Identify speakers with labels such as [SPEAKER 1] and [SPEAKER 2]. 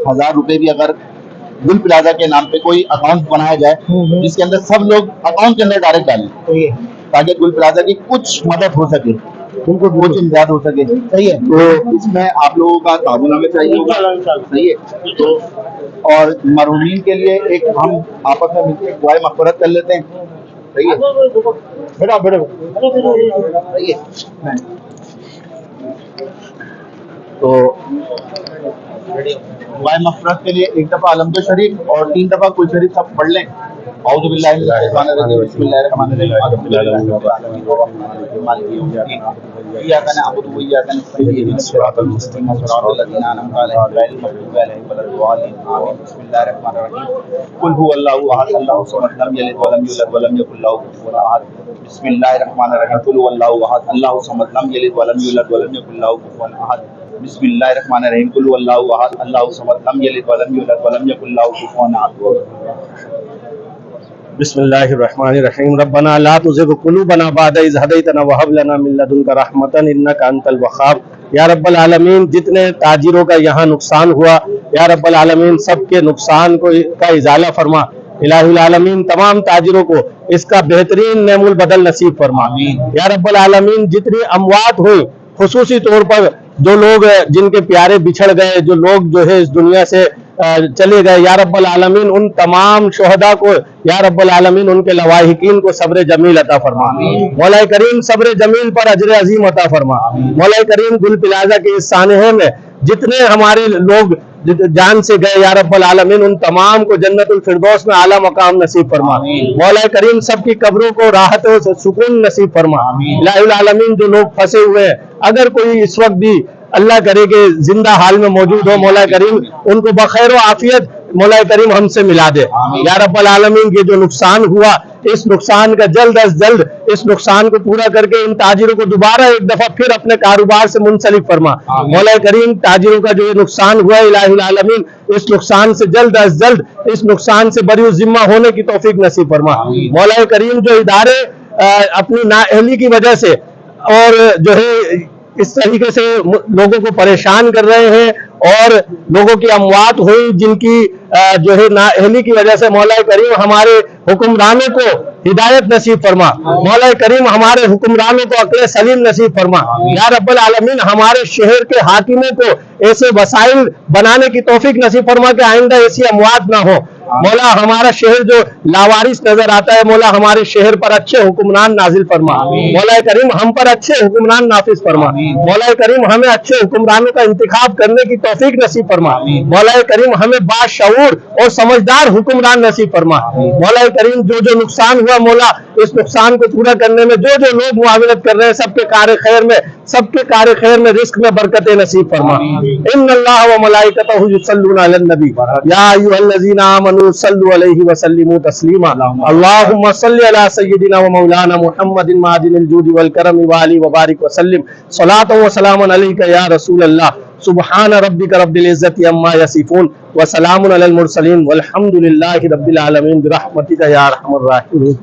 [SPEAKER 1] 1000 रुपए भी अगर गुल प्लाजा के नाम पे कोई अकाउंट बनाया जाए जिसके अंदर सब लोग अकाउंट के अंदर डायरेक्ट डालें ताकि गुल प्लाजा की कुछ मदद हो सके, उनको कुछ इमदाद हो सके। सही है, तो इसमें आप लोगों का ताउन हमें चाहिए होगा। सही है, तो और मरहूमीन के लिए एक हम आपस में मिलकर दुआए मग़फ़िरत कर लेते हैं। सही है, बेटा सही है। तो दुआए मग़फ़िरत के लिए एक दफ़ा अलहम्दुलिल्लाह शरीफ और 3 दफ़ा कुल शरीफ सब पढ़ लें। औज़ु बिल्लाहि मिनश शैतानिर रजीम, बिस्मिल्लाहिर रहमानिर रहीम, इय्याका नअबुदु व इय्याका नस्तईन, इहदिनस सिरातल मुस्तक़ीम, सिरातल लज़ीना अनअमता अलैहिम गैरिल मग़ज़ूबि अलैहिम वलद्दालिन, आमीन। बिस्मिल्लाहिर रहमानिर रहीम, कुल हुवल्लाहु अहद, अल्लाहु समद, लम यलिद व लम यूलद व लम यकुल लहू कुफुवन अहद। बिस्मिल्लाहिर रहमानिर रहीम, कुल हुवल्लाहु अहद, अल्लाहु समद, लम यलिद व लम यूलद व लम यकुल लहू कुफुवन अहद। बिस्मिल्लाहिर रहमानिर रहीम, कुल हुवल्लाहु अहद, अल्लाहु समद, लम यलिद व लम यूलद व लम यकुल लहू कुफुवन अहद।
[SPEAKER 2] बिस्मिल्लाहिर्रहमानिर्रहीम, रब्बना ला तुज़िग़ क़ुलूबना बअद इज़ हदैतना व हब लना मिन लदुनका रहमतन इन्नका अंतल वहाब। या रब्बल आलमीन, जितने ताजिरों का यहाँ नुकसान हुआ, या रब्बल आलमीन सबके नुकसान को का इज़ाला फरमा। इलाहुल आलमीन, तमाम ताजिरों को इसका बेहतरीन नेमुल बदल नसीब फरमा। या रब्बल आलमीन, जितनी अमवात हुई, खुसूसी तौर पर जो लोग जिनके प्यारे बिछड़ गए, जो लोग जो है इस दुनिया से चले गए, या रब्बल आलमीन उन तमाम शोहदा को, या रब्बल आलमीन उनके लवाहिकीन को सब्र जमील अता फरमा। मौला करीम सब्र जमील पर अजर अजीम अता फरमा। मौला करीम गुल प्लाजा के इस सानहे में जितने हमारे लोग जान से गए, या रब्बल आलमीन उन तमाम को जन्नतुल फिरदौस में आला मकाम नसीब फरमा। मौला करीम सबकी कब्रों को राहत और सुकून नसीब फरमा। इलाहुल आलमीन, जो लोग फंसे हुए हैं, अगर कोई इस वक्त भी अल्लाह करे कि जिंदा हाल में मौजूद हो, मौला करीम उनको बखैर व आफियत मौला करीम हमसे मिला दे। या रब्बल आलमीन, ये जो नुकसान हुआ, इस नुकसान का जल्द अज जल्द इस नुकसान को पूरा करके इन ताजिरों को दोबारा एक दफा फिर अपने कारोबार से मुंसलिक फरमा। मौला करीम, ताजिरों का जो नानुकसान हुआ, इलाहुल आलमीन इस नुकसान से जल्द अज जल्द इस नुकसान से बरी जिम्मा होने की तौफीक नसीब फरमा। मौला करीम, जो इदारे अपनी नाअहली की वजह से और जो है इस तरीके से लोगों को परेशान कर रहे हैं और लोगों की अमवात हुई जिनकी जो है नाअहली की वजह से, मौला करीम हमारे हुक्मरानों को हिदायत नसीब फरमा। मौला करीम हमारे हुक्मरानों को अक्ल सलीम नसीब फरमा। या रब्बल आलमीन, हमारे शहर के हाकिमों को ऐसे वसाइल बनाने की तौफीक नसीब फरमा कि आइंदा ऐसी अमवात ना हो। मौला, हमारा शहर जो लावारिस नजर आता है, मौला हमारे शहर पर अच्छे हुक्मरान नाजिल फरमा। मौला करीम हम पर अच्छे हुक्मरान नाफिज फरमा। मौला करीम हमें अच्छे हुक्मरानों का इंतखाब करने की तौफीक नसीब फरमा। मौला करीम हमें बाशऊर और समझदार हुक्मरान नसीब फरमा। मौला करीम, जो जो नुकसान हुआ, मौला इस नुकसान को पूरा करने में जो जो लोग मुआविनत कर रहे हैं, सबके कार्य खैर में रिस्क में बरकत नसीब फरमा। इन्नल्लाह व मलाइकतहु युसल्लूना अलन नबी या अय्युहल्लज़ीना आमनू सल्लु अलैहि व सल्लिमू तस्लीमा। अल्लाहुम्मा सल्लि अला सय्यिदिना व मौलाना मुहम्मदिन मादिनिल जूदि वल करम व आलिहि व बारिक व सल्लिम सलातन व सलामन अलैका या रसूल अल्लाह। सुब्हान रब्बिका रब्बिल इज्जति अम्मा यसिफून व सलामुन अलल मुरसलीन वल्हम्दुलिल्लाहि रब्बिल आलमीन बिरहमतिका या अरहमर राहिमीन।